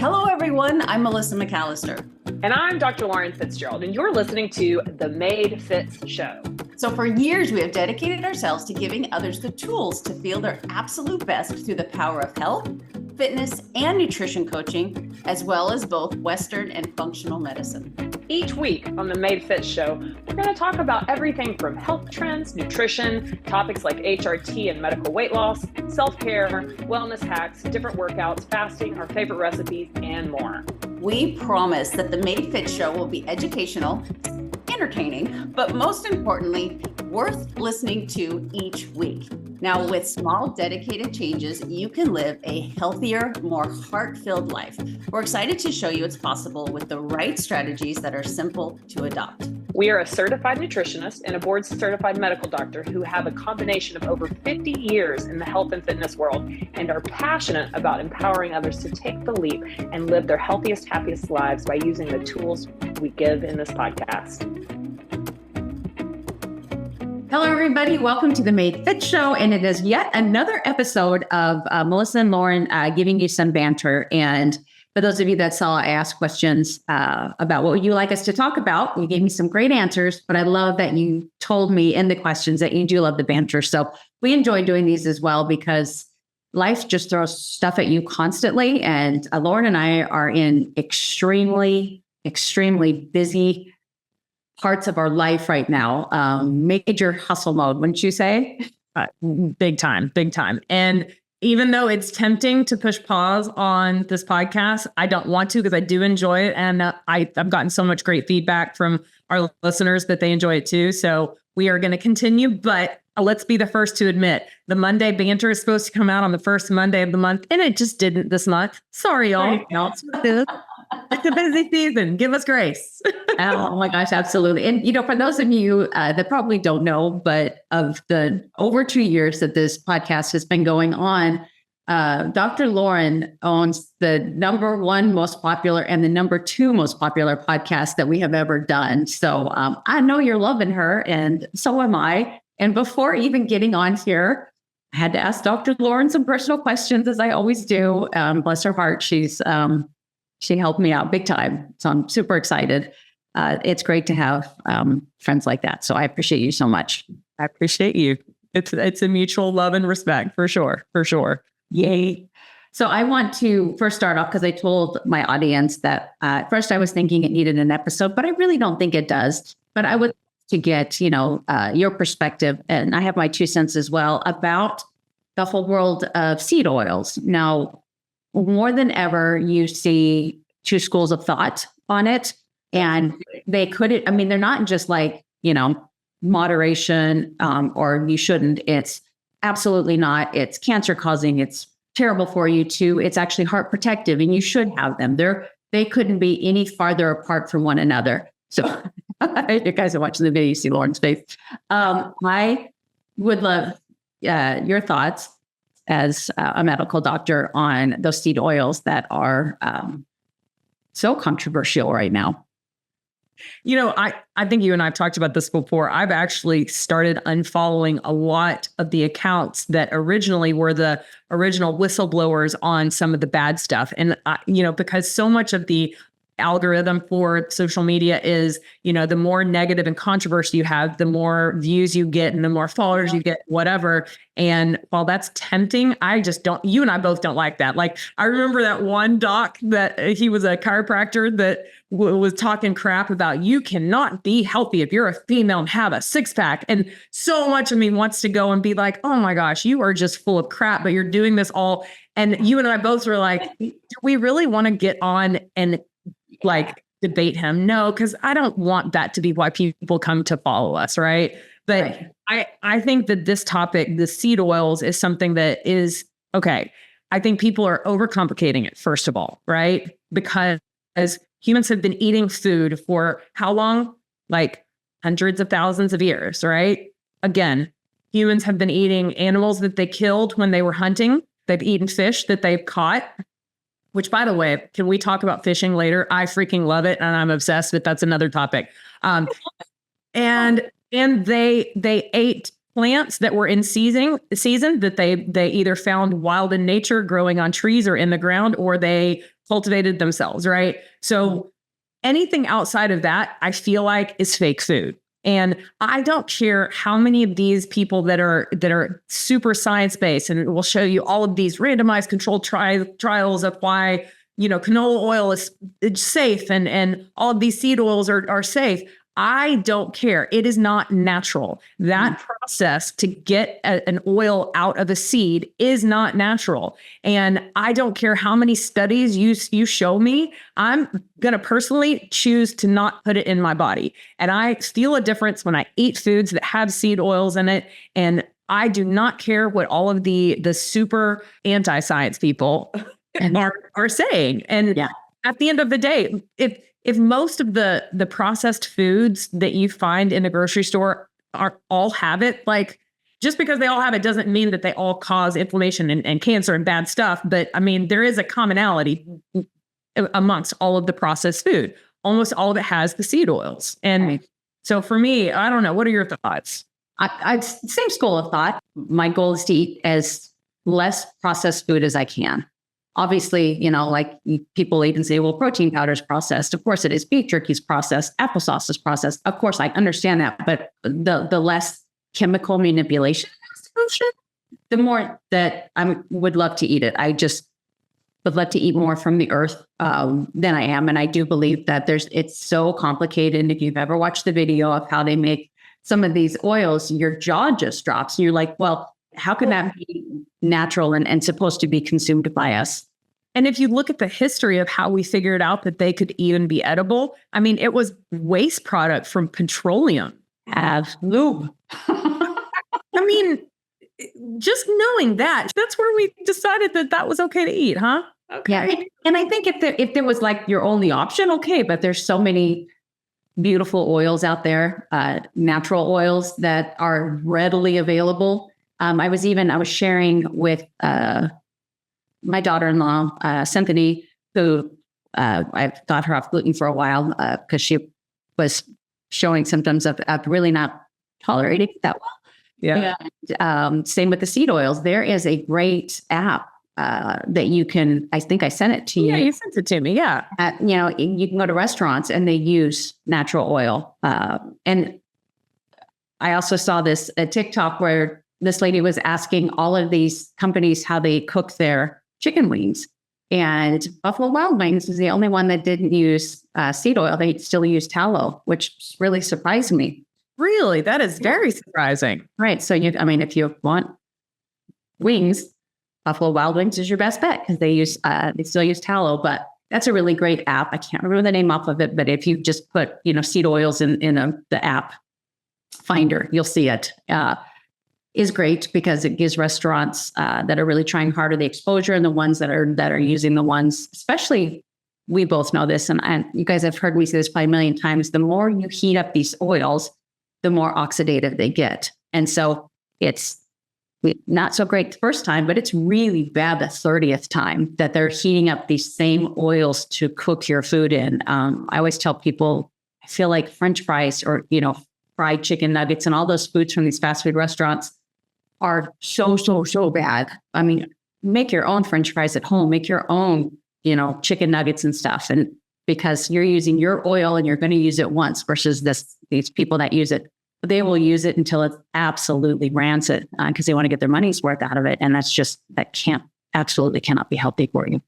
Hello, everyone. I'm Melissa McAllister. And I'm Dr. Lauren Fitzgerald, and you're listening to The Made Fits Show. So for years, we have dedicated ourselves to giving others the tools to feel their absolute best through the power of health, fitness, and nutrition coaching, as well as both Western and functional medicine. Each week on The Made Fits Show, we're going to talk about everything from health trends, nutrition, topics like HRT and medical weight loss, self-care, wellness hacks, different workouts, fasting, our favorite recipes, and more. We promise that The Made Fit Show will be educational, entertaining, but most importantly, worth listening to each week. Now, with small, dedicated changes, you can live a healthier, more heart-filled life. We're excited to show you it's possible with the right strategies that are simple to adopt. We are a certified nutritionist and a board-certified medical doctor who have a combination of over 50 years in the health and fitness world and are passionate about empowering others to take the leap and live their healthiest, happiest lives by using the tools we give in this podcast. Hello, everybody. Welcome to the Made Fit Show. And it is yet another episode of Melissa and Lauren giving you some banter. And for those of you that saw, I asked questions about what would you like us to talk about. You gave me some great answers, but I love that you told me in the questions that you do love the banter. So we enjoy doing these as well because life just throws stuff at you constantly. And Lauren and I are in extremely busy parts of our life right now. Major hustle mode, wouldn't you say? Big time. And even though it's tempting to push pause on this podcast, I don't want to because I do enjoy it. And I've gotten so much great feedback from our listeners that they enjoy it too. So we are going to continue, but let's be the first to admit the Monday banter is supposed to come out on the first Monday of the month, and it just didn't this month. Sorry, y'all. It's a busy season. Give us grace. Oh my gosh, absolutely. And, for those of you that probably don't know, but of the over 2 years that this podcast has been going on, Dr. Lauren owns the number one most popular and the number two most popular podcast that we have ever done. So I know you're loving her, and so am I. And before even getting on here, I had to ask Dr. Lauren some personal questions, as I always do. Bless her heart. She helped me out big time. So I'm super excited. It's great to have friends like that. So I appreciate you so much. I appreciate you. It's a mutual love and respect for sure. Yay. So I want to first start off because I told my audience that at first I was thinking it needed an episode, but I really don't think it does. But I would like to get, your perspective, and I have my 2 cents as well, about the whole world of seed oils. Now, more than ever, you see 2 schools of thought on it. And they couldn't, they're not just like, moderation or you shouldn't. It's absolutely not. It's cancer causing. It's terrible for you too. It's actually heart protective and you should have them. They couldn't be any farther apart from one another. So you guys are watching the video, you see Lauren's face. I would love your thoughts as a medical doctor on those seed oils that are so controversial right now. I think you and I have talked about this before. I've actually started unfollowing a lot of the accounts that originally were the original whistleblowers on some of the bad stuff. And, because so much of the algorithm for social media is, the more negative and controversy you have, the more views you get and the more followers you get, whatever. And while that's tempting, I just don't, you and I both don't like that. Like, I remember that one doc that he was a chiropractor that was talking crap about you cannot be healthy if you're a female and have a 6-pack. And so much of me wants to go and be like, oh my gosh, you are just full of crap, but you're doing this all. And you and I both were like, do we really want to get on and debate him? No, because I don't want that to be why people come to follow us, right? But right. I think that this topic, the seed oils, is something that is, okay, I think people are overcomplicating it, first of all, right? Because humans have been eating food for how long? Like hundreds of thousands of years, right? Again, humans have been eating animals that they killed when they were hunting. They've eaten fish that they've caught. Which, by the way, can we talk about fishing later? I freaking love it, and I'm obsessed, but that's another topic. And they ate plants that were in season that they either found wild in nature growing on trees or in the ground, or they cultivated themselves, right? So anything outside of that, I feel like is fake food. And I don't care how many of these people that are super science-based and will show you all of these randomized controlled trials of why, canola oil is safe and all of these seed oils are safe. I don't care. It is not natural. That process to get an oil out of a seed is not natural. And I don't care how many studies you show me. I'm going to personally choose to not put it in my body. And I feel a difference when I eat foods that have seed oils in it. And I do not care what all of the super anti-science people are saying. And at the end of the day, if most of the processed foods that you find in the grocery store all have it, like just because they all have it doesn't mean that they all cause inflammation and cancer and bad stuff. But I mean, there is a commonality amongst all of the processed food. Almost all of it has the seed oils. And so for me, I don't know. What are your thoughts? I same school of thought. My goal is to eat as less processed food as I can. Obviously, like people even say, well, protein powder is processed. Of course it is. Beef jerky is processed. Applesauce is processed. Of course, I understand that. But the less chemical manipulation, the more that I would love to eat it. I just would love to eat more from the earth than I am. And I do believe that it's so complicated. And if you've ever watched the video of how they make some of these oils, your jaw just drops. And you're like, well, how can that be natural and supposed to be consumed by us? And if you look at the history of how we figured out that they could even be edible, I mean, it was waste product from petroleum. Absolutely. I mean, just knowing that's where we decided that was okay to eat, huh? Okay. Yeah. And I think if there was like your only option, okay, but there's so many beautiful oils out there, natural oils that are readily available. I was sharing with my daughter-in-law, Cynthia, who I've got her off gluten for a while because she was showing symptoms of really not tolerating that well. Yeah. And, same with the seed oils. There is a great app that you can, I think I sent it to you. Yeah, you sent it to me. Yeah. You can go to restaurants and they use natural oil. And I also saw a TikTok where this lady was asking all of these companies how they cook their chicken wings. And Buffalo Wild Wings is the only one that didn't use seed oil. They still use tallow, which really surprised me. Really? That is very surprising. Right. So, if you want wings, Buffalo Wild Wings is your best bet because they still use tallow. But that's a really great app. I can't remember the name off of it, but if you just put, seed oils in the app finder, you'll see it. Is great because it gives restaurants that are really trying harder the exposure, and the ones that are using the ones, especially, we both know this, and you guys have heard me say this probably a million times, the more you heat up these oils, the more oxidative they get. And so it's not so great the first time, but it's really bad the 30th time that they're heating up these same oils to cook your food in. I always tell people, I feel like French fries or, fried chicken nuggets and all those foods from these fast food restaurants are so bad. I mean, make your own French fries at home, make your own, chicken nuggets and stuff. And because you're using your oil and you're going to use it once versus these people that use it, they will use it until it's absolutely rancid because they want to get their money's worth out of it. And absolutely cannot be healthy for you.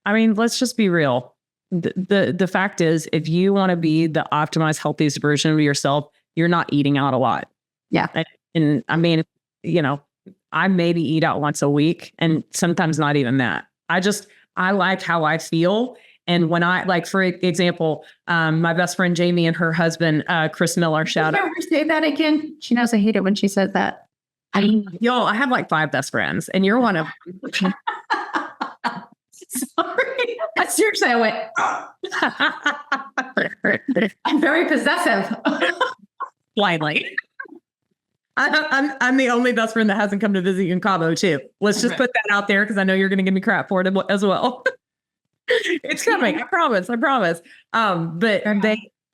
I mean, let's just be real. The fact is, if you want to be the optimized, healthiest version of yourself, you're not eating out a lot. Yeah. And I mean, I maybe eat out once a week and sometimes not even that. I like how I feel. And when for example, my best friend, Jamie, and her husband, Chris Miller, shout out. Say that again. She knows I hate it when she says that. I have like 5 best friends and you're one of them. Sorry. Seriously, I went, I'm very possessive. Blindly. I'm the only best friend that hasn't come to visit you in Cabo too. Let's just put that out there because I know you're going to give me crap for it as well. It's coming. I promise. But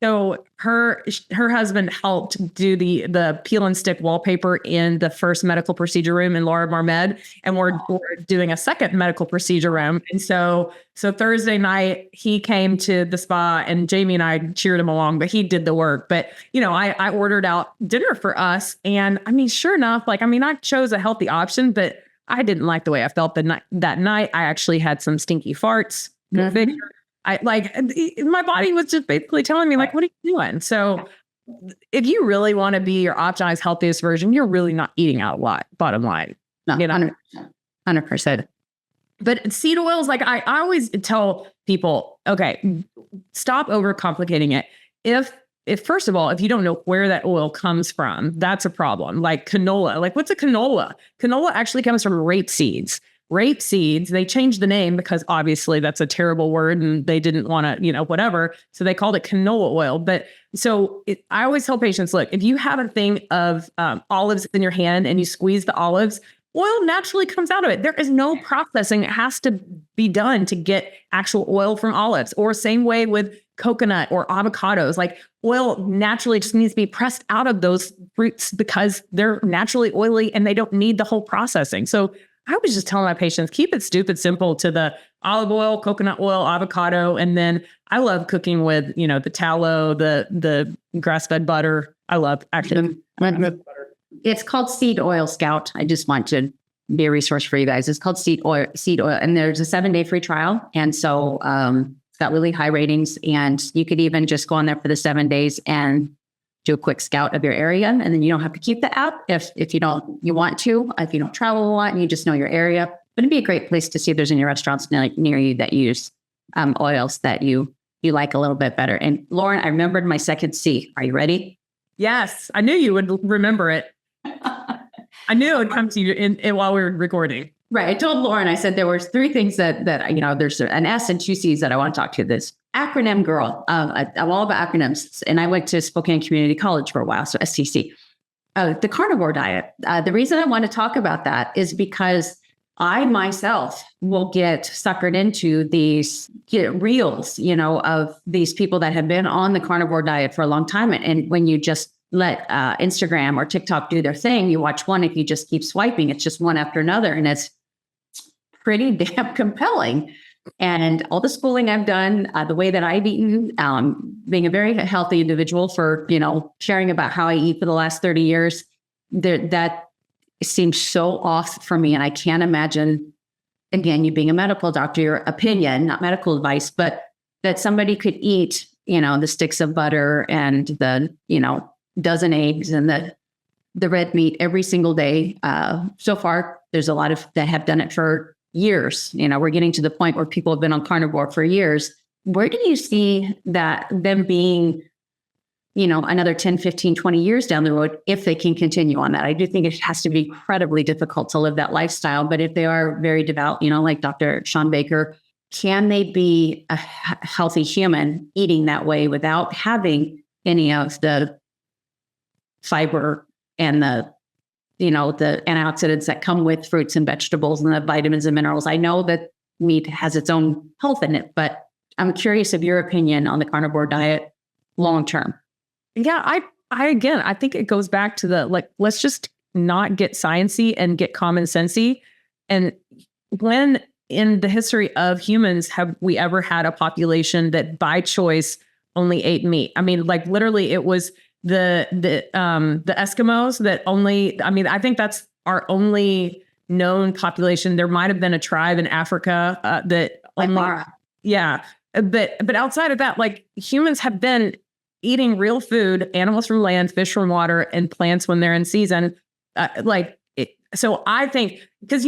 So her husband helped do the peel and stick wallpaper in the first medical procedure room in Laura Marmed, and we're doing a second medical procedure room. And so Thursday night he came to the spa, and Jamie and I cheered him along, but he did the work. But I ordered out dinner for us, and I mean, sure enough, I chose a healthy option, but I didn't like the way I felt that night. I actually had some stinky farts. Mhm. My body was just basically telling me, what are you doing? So if you really want to be your optimized, healthiest version, you're really not eating out a lot, bottom line. No, 100%. But seed oils, I always tell people, okay, stop overcomplicating it. If first of all, if you don't know where that oil comes from, that's a problem. Like canola, what's a canola? Canola actually comes from rape seeds. Rape seeds, they changed the name because obviously that's a terrible word and they didn't want to, whatever. So they called it canola oil. But I always tell patients, look, if you have a thing of olives in your hand and you squeeze the olives, oil naturally comes out of it. There is no processing that has to be done to get actual oil from olives, or same way with coconut or avocados. Oil naturally just needs to be pressed out of those fruits because they're naturally oily and they don't need the whole processing. So I was just telling my patients, keep it stupid simple to the olive oil, coconut oil, avocado. And then I love cooking with, the tallow, the grass-fed butter. I love actually. It's called Seed Oil Scout. I just want to be a resource for you guys. It's called Seed Oil. And there's a 7-day free trial. And so it's got really high ratings. And you could even just go on there for the 7 days and do a quick scout of your area. And then you don't have to keep the app if you want to, if you don't travel a lot and you just know your area. But it'd be a great place to see if there's any restaurants near you that use oils that you like a little bit better. And Lauren, I remembered my second C. Are you ready? Yes, I knew you would remember it. I knew it would come to you in while we were recording. Right. I told Lauren, I said there was 3 things that there's an S and 2 C's that I want to talk to. This acronym girl. I'm all about acronyms. And I went to Spokane Community College for a while, so STC. The carnivore diet. The reason I want to talk about that is because I myself will get suckered into these reels, of these people that have been on the carnivore diet for a long time. And when you just let Instagram or TikTok do their thing, you watch one, if you just keep swiping, it's just one after another. And it's pretty damn compelling. And all the schooling I've done, the way that I've eaten, being a very healthy individual for, sharing about how I eat for the last 30 years, that seems so off for me. And I can't imagine, again, you being a medical doctor, your opinion, not medical advice, but that somebody could eat, the sticks of butter and the, dozen eggs and the red meat every single day. So far, there's a lot of that have done it for years. We're getting to the point where people have been on carnivore for years. Where do you see that them being, another 10, 15, 20 years down the road, if they can continue on that? I do think it has to be incredibly difficult to live that lifestyle. But if they are very devout, like Dr. Shawn Baker, can they be a healthy human eating that way without having any of the fiber and the antioxidants that come with fruits and vegetables and the vitamins and minerals? I know that meat has its own health in it, but I'm curious of your opinion on the carnivore diet long term. Yeah, I think it goes back to let's just not get sciencey and get common sensey. And when in the history of humans have we ever had a population that by choice only ate meat? I mean, literally it was the Eskimos that only, I think that's our only known population. There might have been a tribe in Africa that only, yeah. But outside of that, humans have been eating real food, animals from land, fish from water, and plants when they're in season. So I think, because,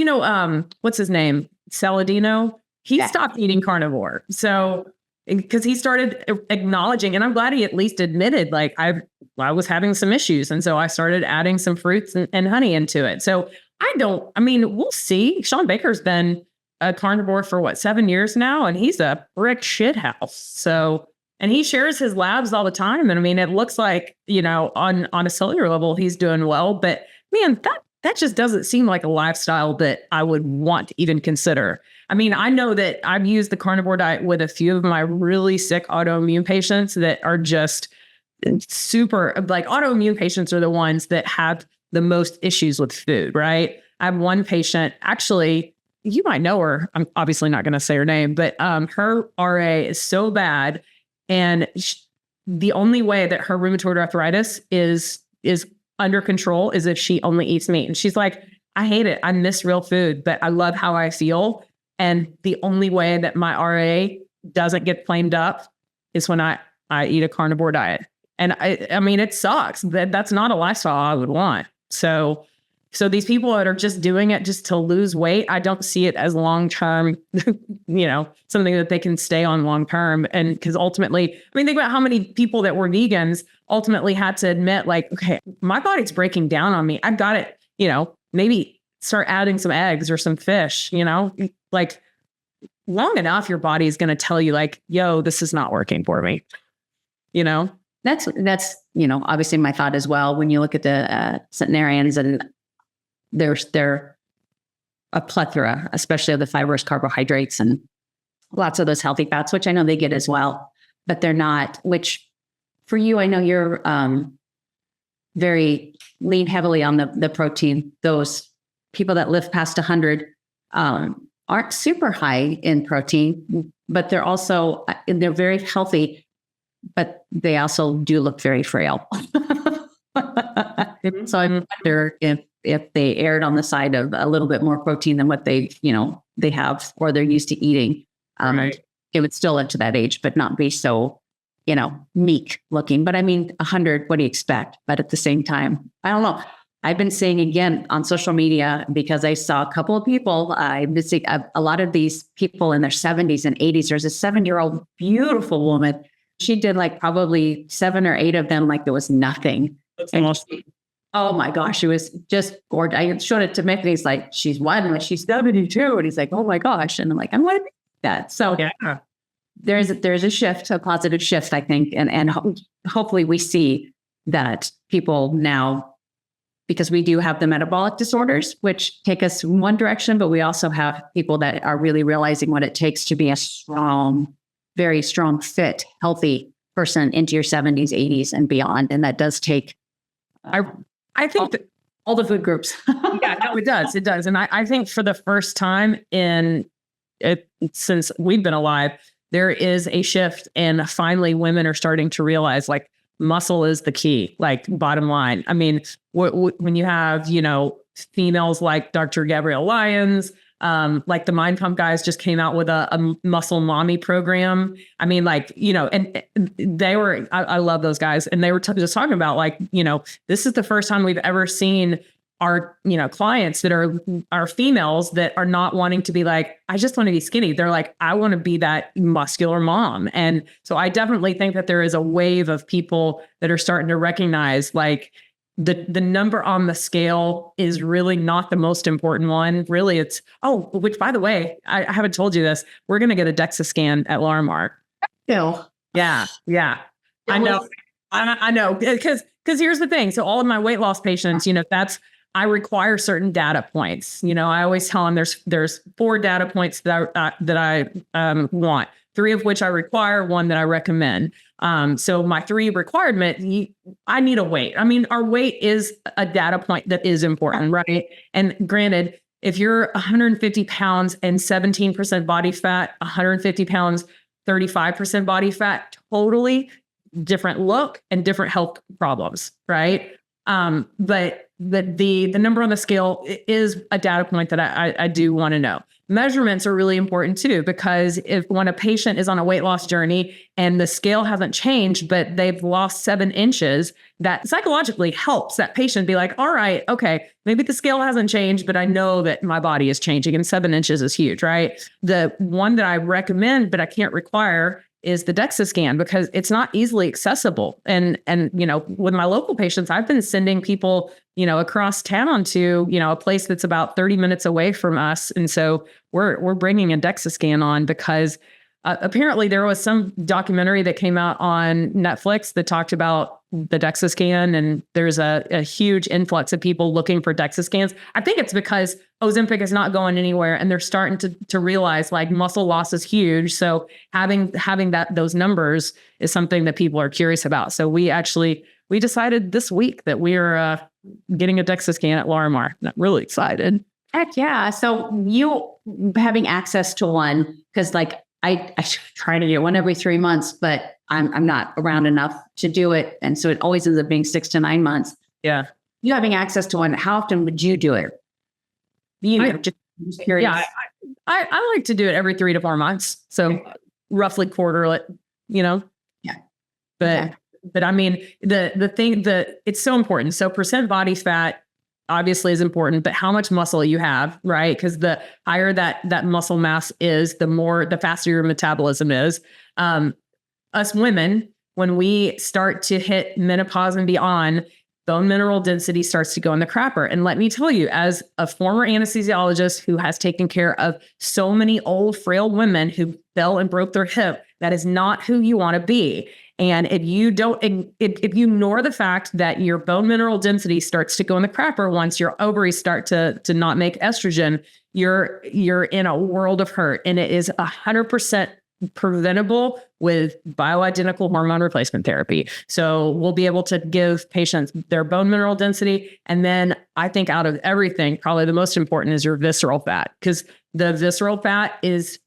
what's his name? Saladino, he stopped eating carnivore. So, because he started acknowledging, and I'm glad he at least admitted, I was having some issues. And so I started adding some fruits and honey into it. So we'll see. Shawn Baker's been a carnivore for 7 years now, and he's a brick shit house. So, and he shares his labs all the time. And it looks like, on a cellular level, he's doing well, but man, that just doesn't seem like a lifestyle that I would want to even consider. I mean, I know that I've used the carnivore diet with a few of my really sick autoimmune patients that are just super, like, autoimmune patients are the ones that have the most issues with food, right? I have one patient, actually, you might know her. I'm obviously not going to say her name, but her RA is so bad. And the only way that her rheumatoid arthritis is under control is if she only eats meat. And she's like, I hate it. I miss real food, but I love how I feel. And the only way that my RA doesn't get flamed up is when I eat a carnivore diet. And I mean, it sucks. That's not a lifestyle I would want. So these people that are just doing it just to lose weight, I don't see it as long-term, something that they can stay on long-term. And because ultimately, I mean, think about how many people that were vegans ultimately had to admit, like, okay, my body's breaking down on me. I've got it, maybe start adding some eggs or some fish, like, long enough, your body is going to tell you, like, yo, this is not working for me, That's obviously my thought as well. When you look at the centenarians, and they're a plethora, especially of the fibrous carbohydrates and lots of those healthy fats, which I know they get as well, but they're not, which for you, I know you're very lean heavily on the protein. Those people that live past 100 aren't super high in protein, but they're also, they're very healthy, but they also do look very frail. So I wonder if they erred on the side of a little bit more protein than what they have, or they're used to eating. Right. It would still live to that age, but not be so, meek looking. But I mean, 100, what do you expect? But at the same time, I don't know. I've been seeing again on social media, because I saw a couple of people, I've been seeing a lot of these people in their 70s and 80s. There's a 7-year-old beautiful woman. She did like probably 7 or 8 of them like there was nothing. Oh my gosh, she was just gorgeous. I showed it to Mick and he's like, she's one, but she's 72. And he's like, oh my gosh. And I'm like, I want to be that. So Yeah. there's a shift, a positive shift, I think. And hopefully we see that people now, because we do have the metabolic disorders, which take us in one direction, but we also have people that are really realizing what it takes to be a strong, very strong, fit, healthy person into your 70s, 80s and beyond. And that does take I think that all the food groups. yeah, no, it does. It does. And I think for the first time since we've been alive, there is a shift, and finally women are starting to realize, like, muscle is the key, like, bottom line. I mean, when you have, females like Dr. Gabrielle Lyons, like the Mind Pump guys just came out with a muscle mommy program. I mean, like, and they were, I love those guys. And they were just talking about, like, this is the first time we've ever seen our, clients that are females that are not wanting to be like, I just want to be skinny. They're like, I want to be that muscular mom. And so I definitely think that there is a wave of people that are starting to recognize, like, the number on the scale is really not the most important one. Really, it's, which, by the way, I haven't told you this. We're going to get a DEXA scan at Larimar. Ew. Yeah. I know. I know. Because here's the thing. So all of my weight loss patients, I require certain data points. I always tell them there's 4 data points that I want, 3 of which I require, 1 that I recommend. So my 3 requirement, I need a weight. I mean, our weight is a data point that is important, right? And granted, if you're 150 pounds and 17% body fat, 150 pounds, 35% body fat, totally different look and different health problems, right? But the number on the scale is a data point that I do want to know. Measurements are really important too, because when a patient is on a weight loss journey and the scale hasn't changed, but they've lost 7 inches, that psychologically helps that patient be like, all right, okay, maybe the scale hasn't changed, but I know that my body is changing, and 7 inches is huge, right? The one that I recommend, but I can't require, is the DEXA scan, because it's not easily accessible. And with my local patients, I've been sending people, across town to, a place that's about 30 minutes away from us. And so we're bringing a DEXA scan on because apparently there was some documentary that came out on Netflix that talked about the DEXA scan, and there's a huge influx of people looking for DEXA scans. I think it's because Ozempic is not going anywhere, and they're starting to realize like muscle loss is huge. So having those numbers is something that people are curious about. So we decided this week that we are getting a DEXA scan at Larimar. I'm really excited. Heck yeah. So you having access to one, because like I try to get one every 3 months, but I'm not around enough to do it. And so it always ends up being 6 to 9 months. Yeah. You having access to one, how often would you do it? Just curious. Yeah, I like to do it every 3 to 4 months. So roughly quarterly, Yeah. But I mean, the thing that it's so important. So percent body fat obviously is important, but how much muscle you have, right? Because the higher that muscle mass is, the faster your metabolism is. Us women, when we start to hit menopause and beyond, bone mineral density starts to go in the crapper. And let me tell you, as a former anesthesiologist who has taken care of so many old, frail women who fell and broke their hip, that is not who you want to be. And if you ignore the fact that your bone mineral density starts to go in the crapper once your ovaries start to not make estrogen, you're in a world of hurt. And it is 100% preventable with bioidentical hormone replacement therapy. So we'll be able to give patients their bone mineral density. And then I think out of everything, probably the most important is your visceral fat, because the visceral fat is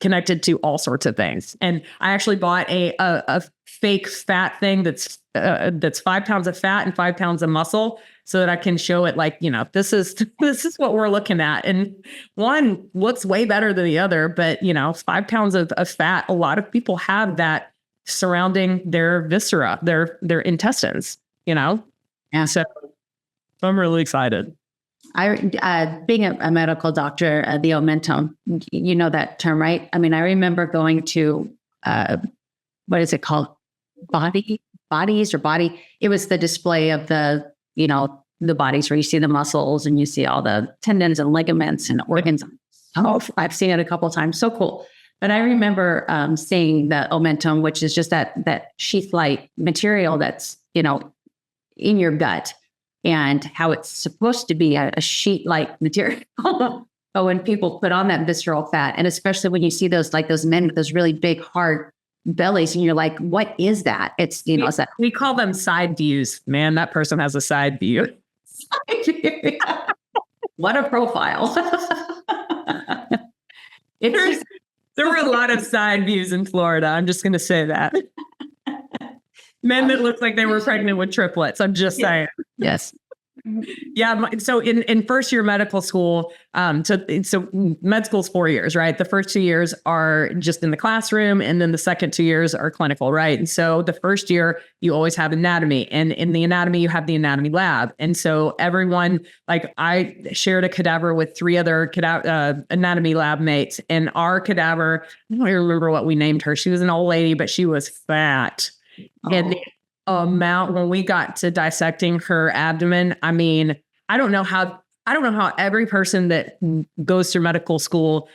connected to all sorts of things. And I actually bought a fake fat thing that's 5 pounds of fat and 5 pounds of muscle, so that I can show it like, this is what we're looking at. And one looks way better than the other, but 5 pounds of fat, a lot of people have that surrounding their viscera, their intestines, Yeah. So I'm really excited. Being a medical doctor, the omentum, you know that term, right? I mean, I remember going to, what is it called? Bodies or body. It was the display of the bodies where you see the muscles and you see all the tendons and ligaments and organs. Oh, I've seen it a couple of times. So cool. But I remember seeing the omentum, which is just that sheath-like material that's, in your gut, and how it's supposed to be a sheet-like material. But when people put on that visceral fat, and especially when you see those men with those really big, hard bellies, and you're like, what is that? It's, it's that. We call them side views. Man, that person has a side view. What a profile. There were a lot of side views in Florida. I'm just going to say that. Men that looked like they were pregnant with triplets. I'm just saying. Yes. Yeah. So in first year medical school, so med school's 4 years, right? The first 2 years are just in the classroom, and then the second 2 years are clinical, right? And so the first year you always have anatomy, and in the anatomy you have the anatomy lab. And so everyone, like I shared a cadaver with 3 other anatomy lab mates, and our cadaver, I don't even remember what we named her. She was an old lady, but she was fat. Oh. And the amount when we got to dissecting her abdomen, I mean, I don't know how every person that goes through medical school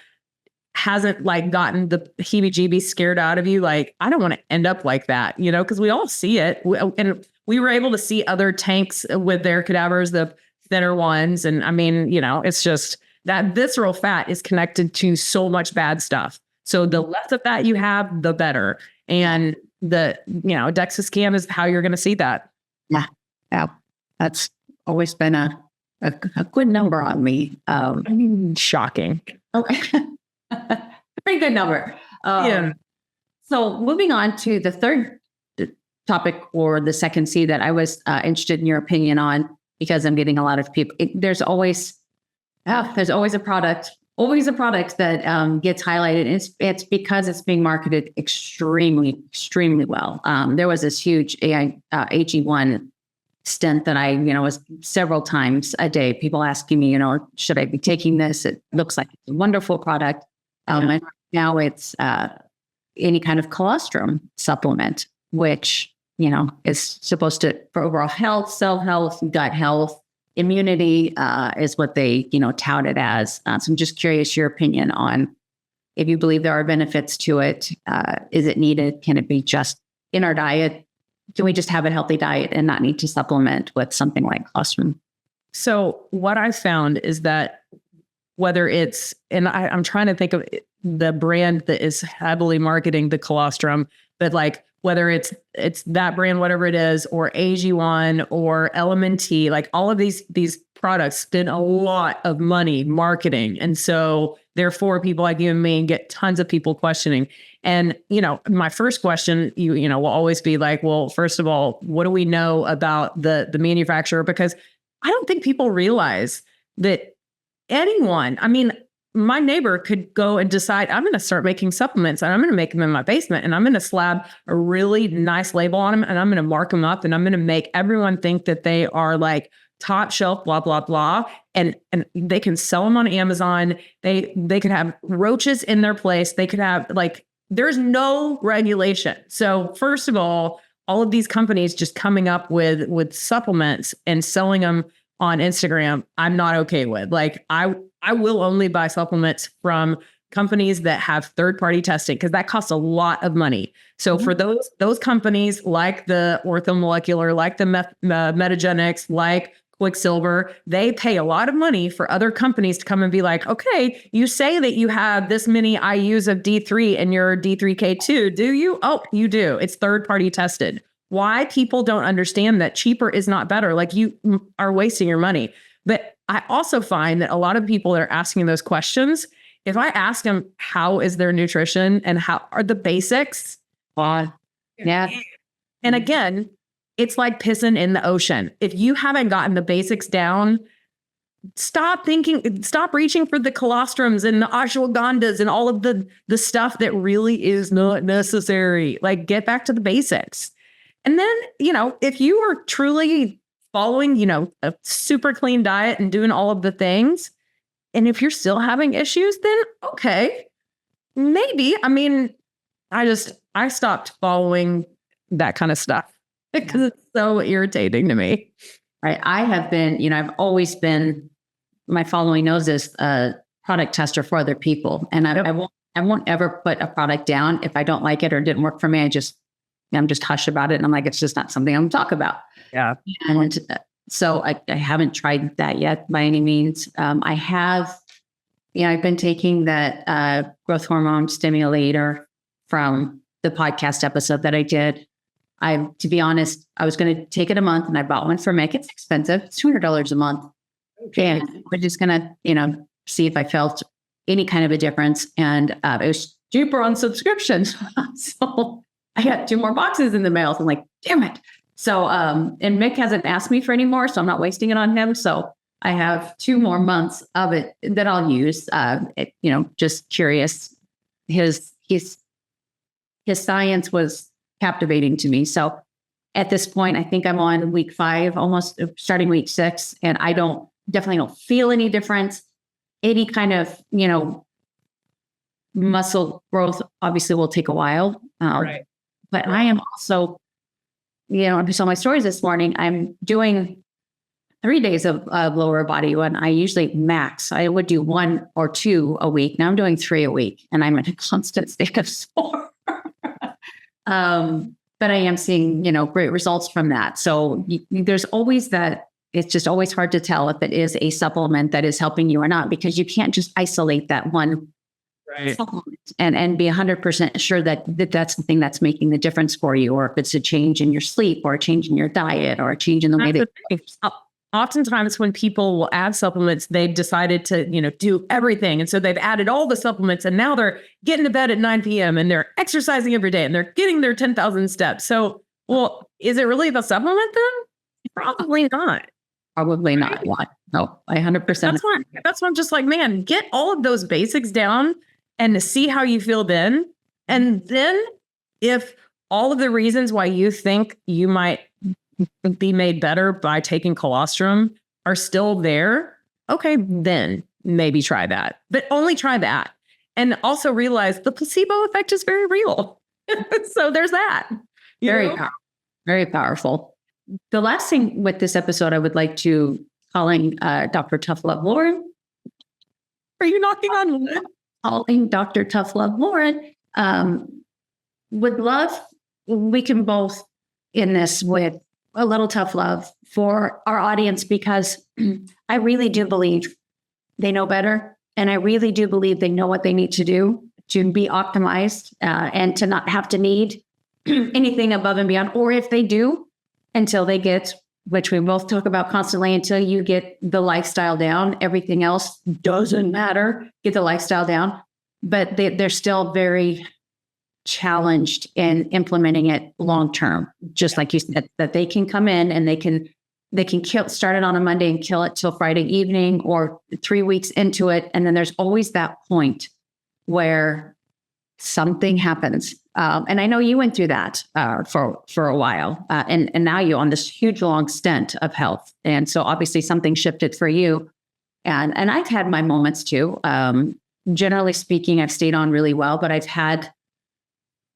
hasn't like gotten the heebie-jeebies scared out of you. Like, I don't want to end up like that, because we all see it. And we were able to see other tanks with their cadavers, the thinner ones. And I mean, it's just that visceral fat is connected to so much bad stuff. So the less of that you have, the better. And the DEXA scan is how you're going to see that. Yeah, that's always been a good number on me. Shocking. Okay, pretty good number. Yeah. So moving on to the third topic, or the second C, that I was interested in your opinion on, because I'm getting a lot of people. There's always a product. Always a product that gets highlighted. It's because it's being marketed extremely, extremely well. There was this huge AG1 stent that I, was several times a day. People asking me, should I be taking this? It looks like it's a wonderful product. And now it's any kind of colostrum supplement, which, is supposed to, for overall health, cell health, gut health, immunity is what they, tout it as. So I'm just curious your opinion on if you believe there are benefits to it. Is it needed? Can it be just in our diet? Can we just have a healthy diet and not need to supplement with something like colostrum? So what I found is that whether it's, and I'm trying to think of the brand that is heavily marketing the colostrum, but like whether it's that brand, whatever it is, or AG1 or LMNT, like all of these products spend a lot of money marketing. And so therefore people like you and me get tons of people questioning. And, my first question, will always be like, well, first of all, what do we know about the manufacturer? Because I don't think people realize that anyone, my neighbor could go and decide, I'm going to start making supplements and I'm going to make them in my basement and I'm going to slab a really nice label on them and I'm going to mark them up and I'm going to make everyone think that they are like top shelf, blah, blah, blah. And they can sell them on Amazon. They could have roaches in their place. They could have there's no regulation. So first of all of these companies just coming up with supplements and selling them on Instagram, I'm not okay with. Like I will only buy supplements from companies that have third-party testing because that costs a lot of money. So for those companies like the Orthomolecular, like the Metagenics, like Quicksilver, they pay a lot of money for other companies to come and be like, okay, you say that you have this many IUs of D3 in your D3K2, do you? Oh, you do. It's third-party tested. Why people don't understand that cheaper is not better. Like you are wasting your money. But I also find that a lot of people that are asking those questions, if I ask them, how is their nutrition and how are the basics? Yeah. And again, it's like pissing in the ocean. If you haven't gotten the basics down, stop reaching for the colostrums and the ashwagandhas and all of the stuff that really is not necessary. Like get back to the basics. And then, if you are truly following, a super clean diet and doing all of the things, and if you're still having issues, then okay, maybe. I stopped following that kind of stuff because it's so irritating to me. Right. I have been, I've always been, my following knows this, a product tester for other people. And I won't ever put a product down if I don't like it or it didn't work for me. I'm just hush about it. And I'm like, it's just not something I'm going to talk about. Yeah. And so I haven't tried that yet by any means. I have, I've been taking that growth hormone stimulator from the podcast episode that I did. To be honest, I was going to take it a month and I bought one for Mick. It's expensive. It's $200 a month. Okay. And we're just going to, see if I felt any kind of a difference. And it was cheaper on subscription. So I got 2 more boxes in the mail. So I'm like, damn it. So, and Mick hasn't asked me for any more, so I'm not wasting it on him. So I have 2 more months of it that I'll use. Just curious. His science was captivating to me. So at this point, I think I'm on week 5, almost starting week 6, and I definitely don't feel any difference. Any kind of, muscle growth obviously will take a while. Right. But I am also, I saw my stories this morning. I'm doing 3 days of lower body when I usually max. I would do 1 or 2 a week. Now I'm doing 3 a week and I'm in a constant state of sore. But I am seeing, great results from that. So there's always that. It's just always hard to tell if it is a supplement that is helping you or not, because you can't just isolate that one supplement and be 100% sure that that's the thing that's making the difference for you, or if it's a change in your sleep or a change in your diet or a change in the way that oftentimes when people will add supplements, they've decided to, do everything. And so they've added all the supplements and now they're getting to bed at 9 p.m. and they're exercising every day and they're getting their 10,000 steps. So, well, is it really the supplement then? Probably not. Probably not. No, I 100%. That's why I'm just like, man, get all of those basics down and to see how you feel then. And then if all of the reasons why you think you might be made better by taking colostrum are still there, okay, then maybe try that. But only try that. And also realize the placebo effect is very real. So there's that. Very powerful. The last thing with this episode, I would like to calling Dr. Tough Love Lauren. Are you knocking on wood? Calling Dr. Tough Love Lauren. Would love, we can both in this with a little tough love for our audience because I really do believe they know better. And I really do believe they know what they need to do to be optimized and to not have to need anything above and beyond. Or if they do, until they get, which we both talk about constantly, until you get the lifestyle down, everything else doesn't matter. Get the lifestyle down. But they're still very challenged in implementing it long term, just like you said, that they can come in and they can start it on a Monday and kill it till Friday evening or 3 weeks into it. And then there's always that point where something happens. And I know you went through that for a while. And now you're on this huge, long stint of health. And so obviously something shifted for you. And I've had my moments too. Generally speaking, I've stayed on really well, but I've had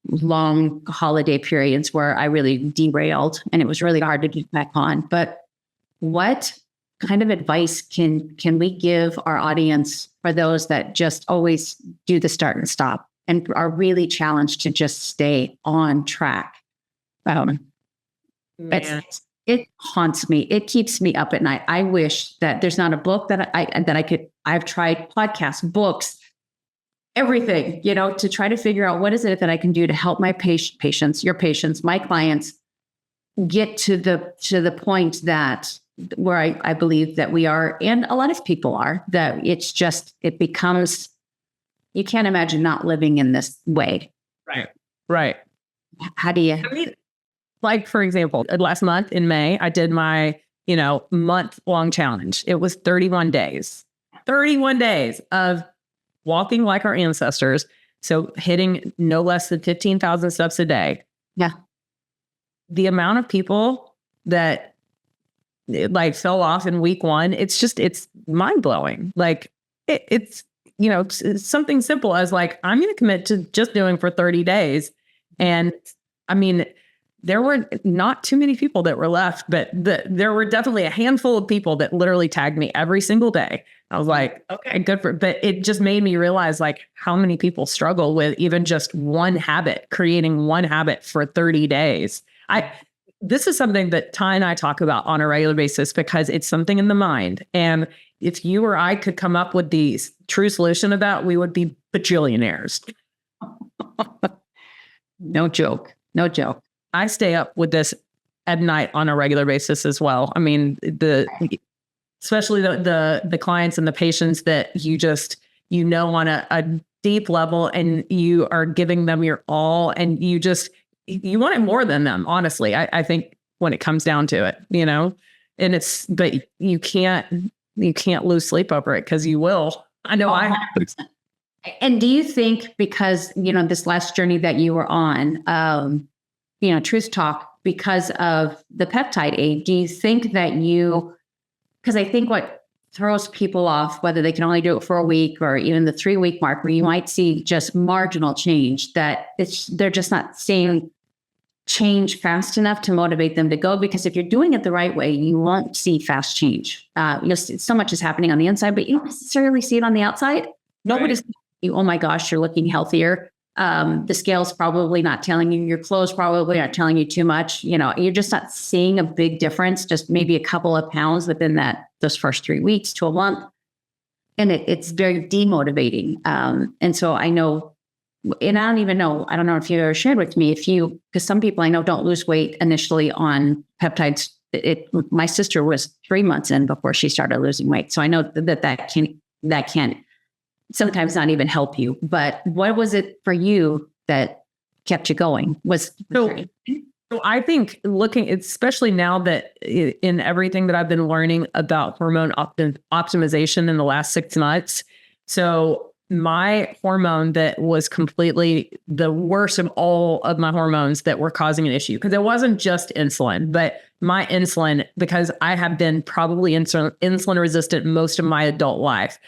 long holiday periods where I really derailed and it was really hard to get back on. But what kind of advice can we give our audience for those that just always do the start and stop and are really challenged to just stay on track? It haunts me. It keeps me up at night. I wish that there's not a book that I've tried podcasts, books, everything, to try to figure out what is it that I can do to help my patients, your patients, my clients get to the point that where I believe that we are, and a lot of people are, that it becomes, you can't imagine not living in this way. Right. How do you? I mean, like, for example, last month in May, I did my, month-long challenge. It was 31 days of walking like our ancestors. So hitting no less than 15,000 steps a day. Yeah. The amount of people that fell off in week one, it's mind blowing. Like it's something simple as like, I'm going to commit to just doing for 30 days. And I mean, there were not too many people that were left, but there were definitely a handful of people that literally tagged me every single day. I was like, okay, good but it just made me realize like how many people struggle with even just one habit, creating one habit for 30 days. This is something that Ty and I talk about on a regular basis because it's something in the mind. And if you or I could come up with the true solution of that, we would be bajillionaires. No joke. I stay up with this at night on a regular basis as well. I mean, especially the clients and the patients that you on a deep level, and you are giving them your all, and you want it more than them. Honestly, I think when it comes down to it, and but you can't lose sleep over it because you will. I know I have. And do you think because, this last journey that you were on, Truth Talk, because of the peptide aid, do you think that because I think what throws people off, whether they can only do it for a week or even the 3-week mark, where you might see just marginal change, that they're just not seeing change fast enough to motivate them to go. Because if you're doing it the right way, you won't see fast change. So much is happening on the inside, but you don't necessarily see it on the outside. Nobody's oh my gosh, you're looking healthier. The scale's probably not telling you, your clothes probably aren't telling you too much. You're just not seeing a big difference, just maybe a couple of pounds within those first 3 weeks to a month. And it's very demotivating. And so I know, and I don't know if you ever shared with me, because some people I know don't lose weight initially on peptides. My sister was 3 months in before she started losing weight. So I know that can sometimes not even help you. But what was it for you that kept you going? So I think looking, especially now that in everything that I've been learning about hormone optimization in the last 6 months. So my hormone that was completely the worst of all of my hormones that were causing an issue, because it wasn't just insulin, but my insulin, because I have been probably insulin resistant most of my adult life,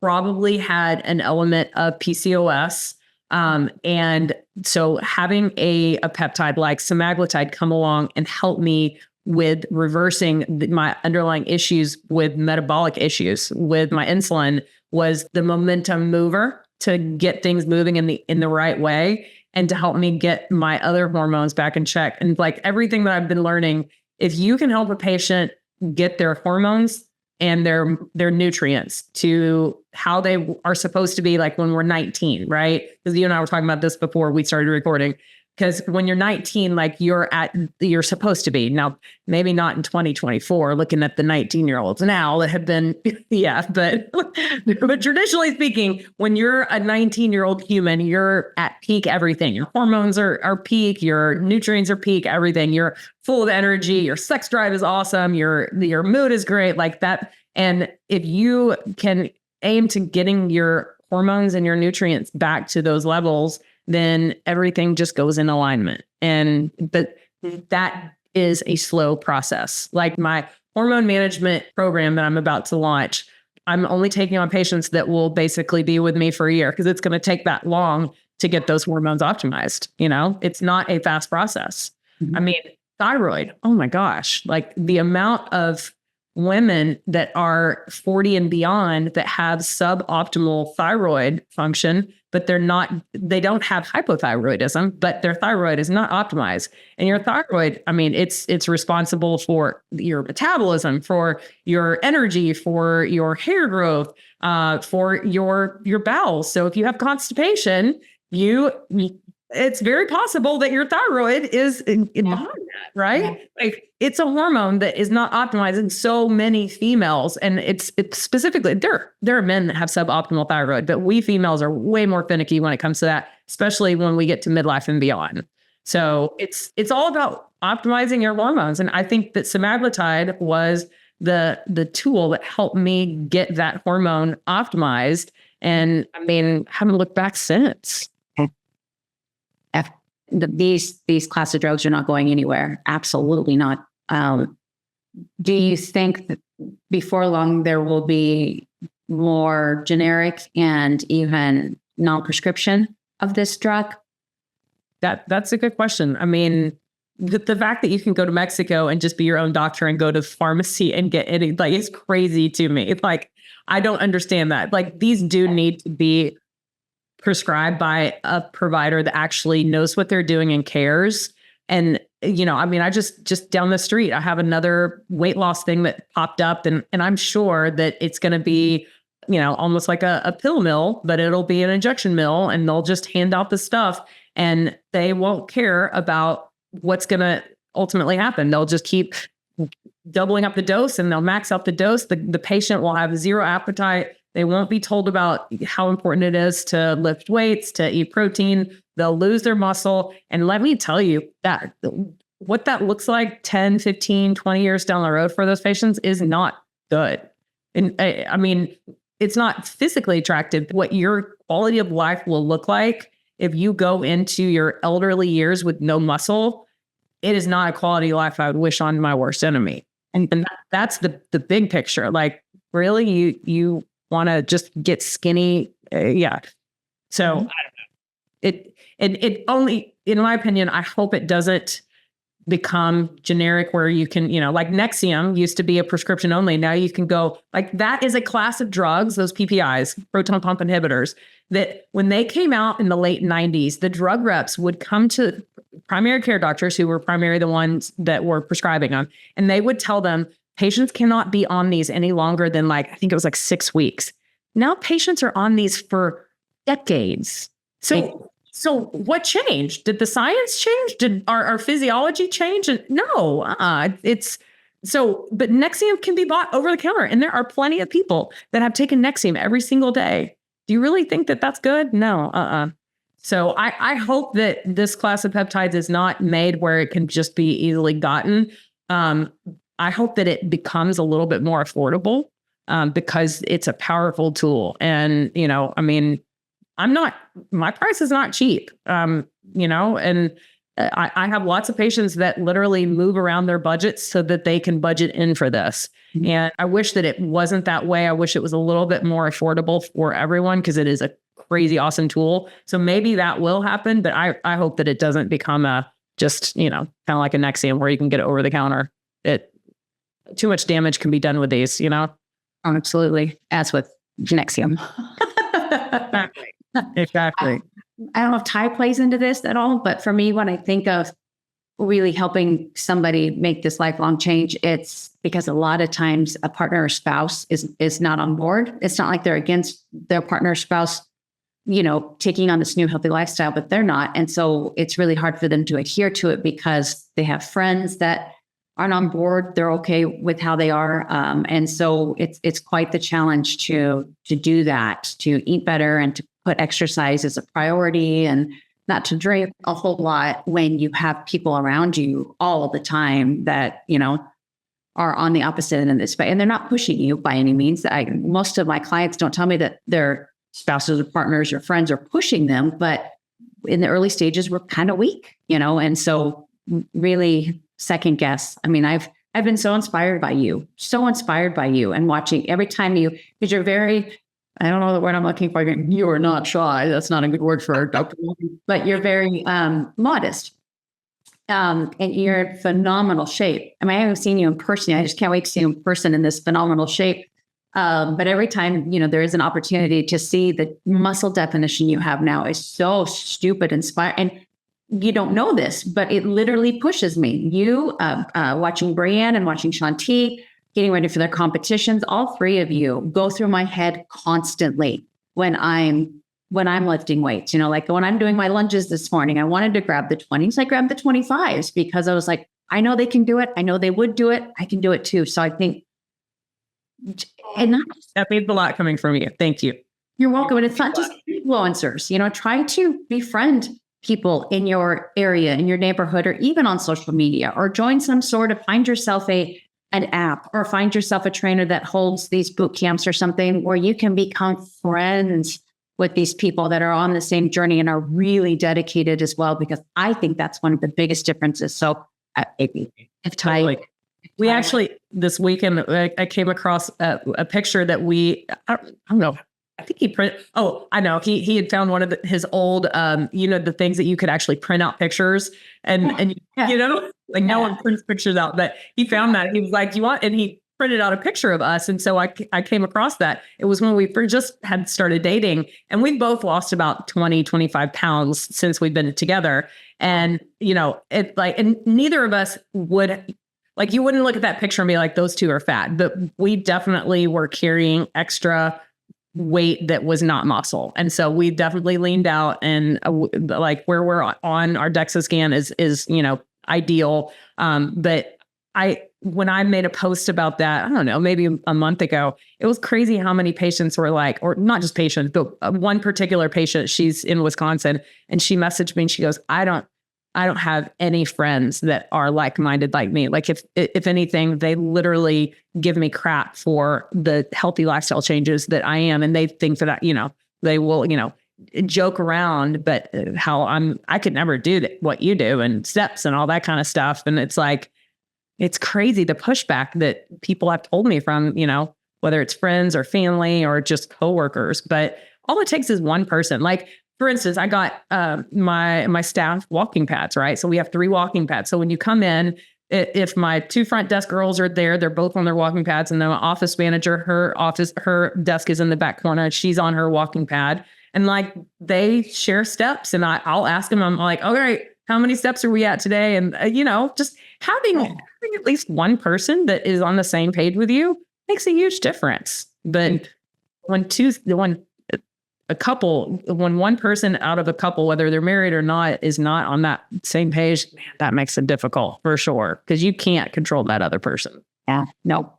probably had an element of PCOS. And so having a peptide like semaglutide come along and help me with reversing my underlying issues with metabolic issues with my insulin was the momentum mover to get things moving in the right way and to help me get my other hormones back in check. And like everything that I've been learning if you can help a patient get their hormones and their nutrients to how they are supposed to be, like when we're 19, right? Because you and I were talking about this before we started recording. Because when you're 19, like you're supposed to be. Now, maybe not in 2024, looking at the 19-year-olds now that have been, but traditionally speaking, when you're a 19-year-old human, you're at peak everything. Your hormones are peak, your nutrients are peak, everything. You're full of energy, your sex drive is awesome, your mood is great, like that. And if you can aim to getting your hormones and your nutrients back to those levels, then everything just goes in alignment. But that is a slow process. Like my hormone management program that I'm about to launch, I'm only taking on patients that will basically be with me for a year because it's going to take that long to get those hormones optimized. It's not a fast process. Mm-hmm. I mean, thyroid, oh my gosh, like the amount of women that are 40 and beyond that have suboptimal thyroid function, but they don't have hypothyroidism, but their thyroid is not optimized. And your thyroid, I mean, it's responsible for your metabolism, for your energy, for your hair growth, for your bowels. So if you have constipation, it's very possible that your thyroid is behind that, right? Yeah. Like it's a hormone that is not optimized in so many females. And it's specifically, there are men that have suboptimal thyroid, but we females are way more finicky when it comes to that, especially when we get to midlife and beyond. So it's all about optimizing your hormones. And I think that semaglutide was the tool that helped me get that hormone optimized. And I mean, haven't looked back since. These class of drugs are not going anywhere. Absolutely not. Do you think that before long there will be more generic and even non-prescription of this drug? That's a good question. I mean, the fact that you can go to Mexico and just be your own doctor and go to pharmacy and get it, like, it's crazy to me. Like, I don't understand that. Like, these do need to be prescribed by a provider that actually knows what they're doing and cares. And, I mean, I just down the street, I have another weight loss thing that popped up and I'm sure that it's going to be, almost like a pill mill, but it'll be an injection mill and they'll just hand out the stuff and they won't care about what's going to ultimately happen. They'll just keep doubling up the dose and they'll max out the dose. The patient will have zero appetite. They won't be told about how important it is to lift weights, to eat protein. They'll lose their muscle. And let me tell you that what that looks like 10, 15, 20 years down the road for those patients is not good. And I mean, it's not physically attractive. What your quality of life will look like if you go into your elderly years with no muscle, it is not a quality of life I would wish on my worst enemy. And that's the big picture. Like, really, you want to just get skinny. Yeah. So I don't know. It only, in my opinion, I hope it doesn't become generic where you can, like Nexium used to be a prescription only. Now you can go, like, that is a class of drugs, those PPIs, proton pump inhibitors, that when they came out in the late 90s, the drug reps would come to primary care doctors who were primarily the ones that were prescribing them. And they would tell them, patients cannot be on these any longer than I think it was 6 weeks. Now patients are on these for decades. So what changed? Did the science change? Did our physiology change? No, but Nexium can be bought over the counter. And there are plenty of people that have taken Nexium every single day. Do you really think that that's good? No, So I hope that this class of peptides is not made where it can just be easily gotten. I hope that it becomes a little bit more affordable because it's a powerful tool. And, I mean, my price is not cheap, and I have lots of patients that literally move around their budgets so that they can budget in for this. Mm-hmm. And I wish that it wasn't that way. I wish it was a little bit more affordable for everyone because it is a crazy awesome tool. So maybe that will happen, but I hope that it doesn't become just, kind of like a Nexium where you can get it over the counter. Too much damage can be done with these, Absolutely. As with Nexium. Exactly. I don't know if Ty plays into this at all, but for me, when I think of really helping somebody make this lifelong change, it's because a lot of times a partner or spouse is not on board. It's not like they're against their partner or spouse, taking on this new healthy lifestyle, but they're not. And so it's really hard for them to adhere to it because they have friends that aren't on board. They're okay with how they are. And so it's quite the challenge to do that, to eat better and to put exercise as a priority and not to drink a whole lot when you have people around you all the time that, are on the opposite end of this. And they're not pushing you by any means. Most of my clients don't tell me that their spouses or partners or friends are pushing them, but in the early stages, we're kind of weak, and so really second guess. I mean, I've been so inspired by you and watching every time because you're very, I don't know the word I'm looking for. You are not shy. That's not a good word for Dr. But you're very modest. And you're in phenomenal shape. I mean, I haven't seen you in person. I just can't wait to see you in person in this phenomenal shape. But every time, there is an opportunity to see the muscle definition you have now is so stupid inspiring. And you don't know this, but it literally pushes me. You, watching Brianne and watching Shanti, getting ready for their competitions, all three of you go through my head constantly when I'm lifting weights. Like when I'm doing my lunges this morning, I wanted to grab the 20s. I grabbed the 25s because I was like, I know they can do it. I know they would do it. I can do it too. So I think, and that means a lot coming from you. Thank you. You're welcome. And it's not just influencers, try to befriend people in your area, in your neighborhood, or even on social media, or join some sort of, find yourself an app, or find yourself a trainer that holds these boot camps or something where you can become friends with these people that are on the same journey and are really dedicated as well, because I think that's one of the biggest differences. So if Ty, we actually, this weekend, I came across a picture that I don't know. I think he printed. Oh, I know. He had found one of his old, the things that you could actually print out pictures and no one prints pictures out, but he found that. He was like, you want, and he printed out a picture of us. And so I came across that. It was when we just had started dating, and we both lost about 20, 25 pounds since we've been together. And, and neither of us would, you wouldn't look at that picture and be like, those two are fat, but we definitely were carrying extra weight that was not muscle. And so we definitely leaned out, and where we're on our DEXA scan is ideal. But when I made a post about that, I don't know, maybe a month ago, it was crazy how many patients were like, or not just patients, but one particular patient, she's in Wisconsin, and she messaged me and she goes, I don't have any friends that are like-minded like me. Like if anything, they literally give me crap for the healthy lifestyle changes that I am. And they think that, they will, joke around, but I could never do what you do and steps and all that kind of stuff. And it's like, it's crazy the pushback that people have told me from, whether it's friends or family or just coworkers, but all it takes is one person. Like, for instance, I got my staff walking pads, right? So we have 3 walking pads. So when you come in, if my 2 front desk girls are there, they're both on their walking pads, and then my office manager, her desk is in the back corner, and she's on her walking pad. And they share steps, and I'll ask them, I'm like, all right, how many steps are we at today? And, just having at least one person that is on the same page with you makes a huge difference. But when one person out of a couple, whether they're married or not, is not on that same page, man, that makes it difficult for sure, because you can't control that other person. Yeah, no,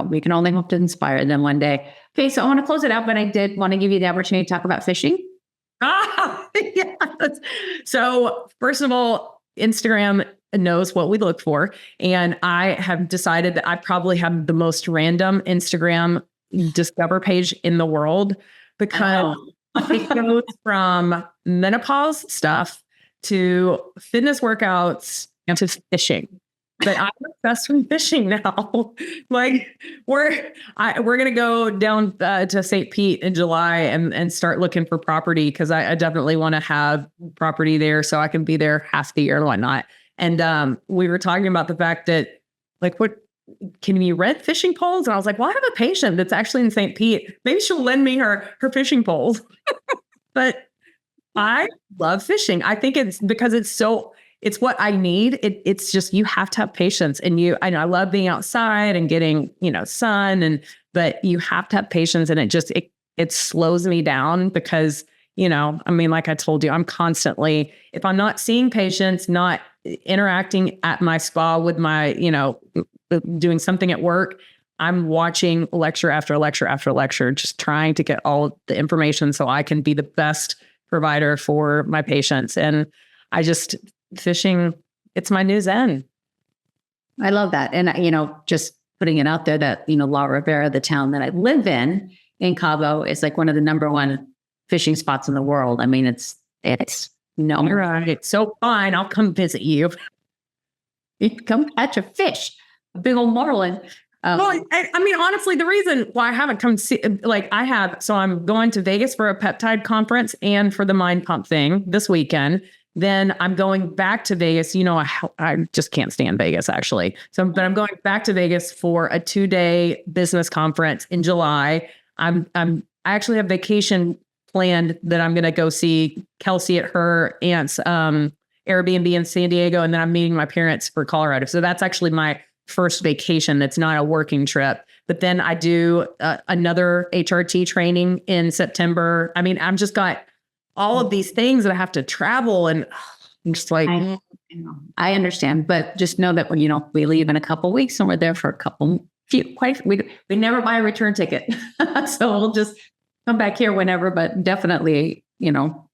we can only hope to inspire them one day. Okay, so I want to close it out, but I did want to give you the opportunity to talk about fishing. Yes. So first of all, Instagram knows what we look for. And I have decided that I probably have the most random Instagram discover page in the world, because it goes from menopause stuff to fitness workouts to fishing. But I'm obsessed with fishing now. We're gonna go down to St. Pete in July and start looking for property, because I definitely want to have property there so I can be there half the year and whatnot. And we were talking about the fact that what can you rent fishing poles? And I was like, well, I have a patient that's actually in St. Pete. Maybe she'll lend me her fishing poles. But I love fishing. I think it's because it's it's what I need. It's just, you have to have patience, and I know I love being outside and getting, sun, but you have to have patience, and it slows me down because, like I told you, I'm constantly, if I'm not seeing patients, not interacting at my spa with my, doing something at work, I'm watching lecture after lecture after lecture, just trying to get all the information so I can be the best provider for my patients. And fishing, it's my new zen. I love that. And, just putting it out there that, La Ribera, the town that I live in Cabo, is like one of the number one fishing spots in the world. I mean, it's no. You're right. So fine. I'll come visit you. You can come catch a fish, a big old marlin. Well, honestly, the reason why I haven't come see, so I'm going to Vegas for a peptide conference and for the Mind Pump thing this weekend. Then I'm going back to Vegas. I just can't stand Vegas, actually. But I'm going back to Vegas for a 2-day business conference in July. I actually have vacation planned that I'm going to go see Kelsey at her aunt's Airbnb in San Diego, and then I'm meeting my parents for Colorado. So that's actually my first vacation. That's not a working trip. But then I do another HRT training in September. I'm just got all of these things that I have to travel, and I'm just like, I understand, but just know that when we leave in a couple of weeks and we're there for we never buy a return ticket. So we'll just come back here whenever, but definitely,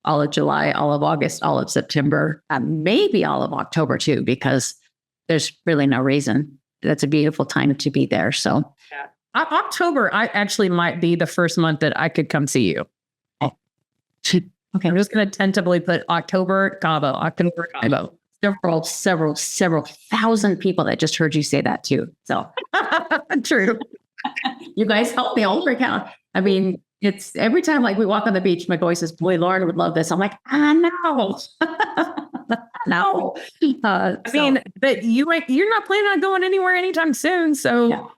all of July, all of August, all of September, maybe all of October too, because there's really no reason. That's a beautiful time to be there. So October, I actually might be the first month that I could come see you. Okay, I'm just going to tentatively put October Cabo. Several thousand people that just heard you say that too. So true. You guys help me overcount. It's every time we walk on the beach, my boy says, "Boy, Lauren would love this." I'm like, I know. No. But you're not planning on going anywhere anytime soon. So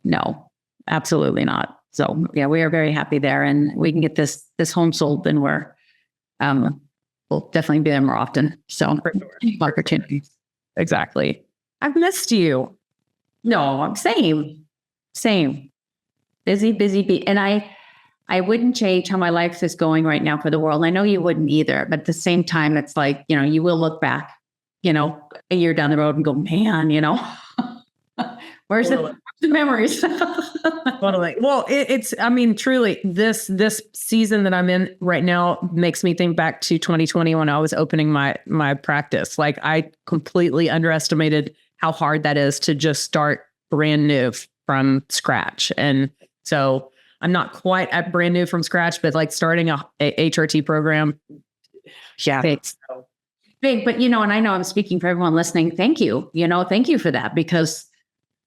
no, absolutely not. So yeah, we are very happy there, and we can get this home sold, and we'll definitely be there more often. So opportunities. Exactly. I've missed you. No, same. Busy. And I wouldn't change how my life is going right now for the world. I know you wouldn't either, but at the same time, it's you will look back, a year down the road and go, man, where's the memories? Totally. Well, truly, this season that I'm in right now makes me think back to 2020 when I was opening my practice. I completely underestimated how hard that is to just start brand new from scratch. And so I'm not quite at brand new from scratch, but starting a HRT program. Yeah. Big, but and I know I'm speaking for everyone listening. Thank you. Thank you for that, because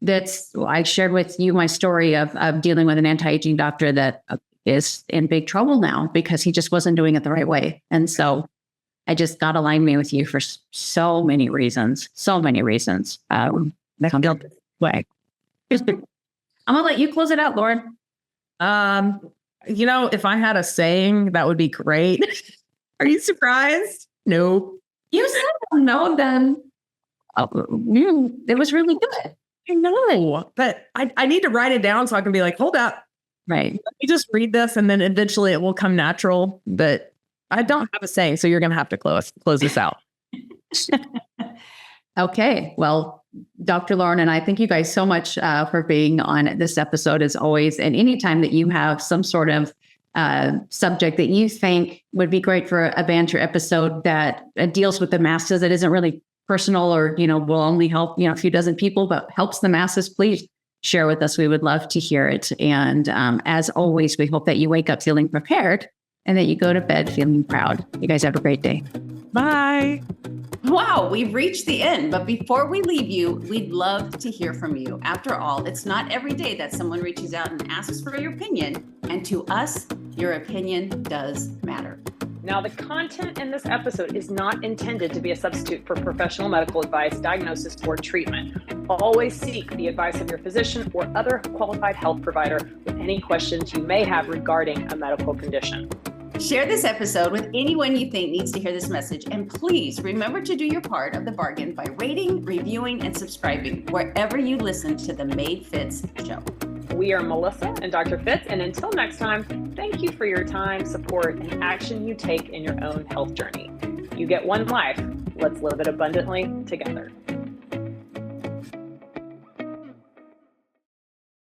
I shared with you my story of dealing with an anti-aging doctor that is in big trouble now because he just wasn't doing it the right way. And so I just got aligned me with you for so many reasons. Way. I'm going to let you close it out, Lauren. If I had a saying, that would be great. Are you surprised? No. You said no, then. It was really good. I know, but I need to write it down so I can be like, hold up. Right. Let me just read this, and then eventually it will come natural. But I don't have a saying, so you're going to have to close this out. Okay. Well, Dr. Lauren and I thank you guys so much for being on this episode as always. And anytime that you have some sort of subject that you think would be great for a banter episode that deals with the masses, that isn't really personal or, will only help, a few dozen people, but helps the masses, please share with us. We would love to hear it. And as always, we hope that you wake up feeling prepared and that you go to bed feeling proud. You guys have a great day. Bye. Wow, we've reached the end. But before we leave you, we'd love to hear from you. After all, it's not every day that someone reaches out and asks for your opinion. And to us, your opinion does matter. Now, the content in this episode is not intended to be a substitute for professional medical advice, diagnosis, or treatment. Always seek the advice of your physician or other qualified health provider with any questions you may have regarding a medical condition. Share this episode with anyone you think needs to hear this message. And please remember to do your part of the bargain by rating, reviewing, and subscribing wherever you listen to the Made Fits show. We are Melissa and Dr. Fitz, and until next time, thank you for your time, support, and action you take in your own health journey. You get one life. Let's live it abundantly together.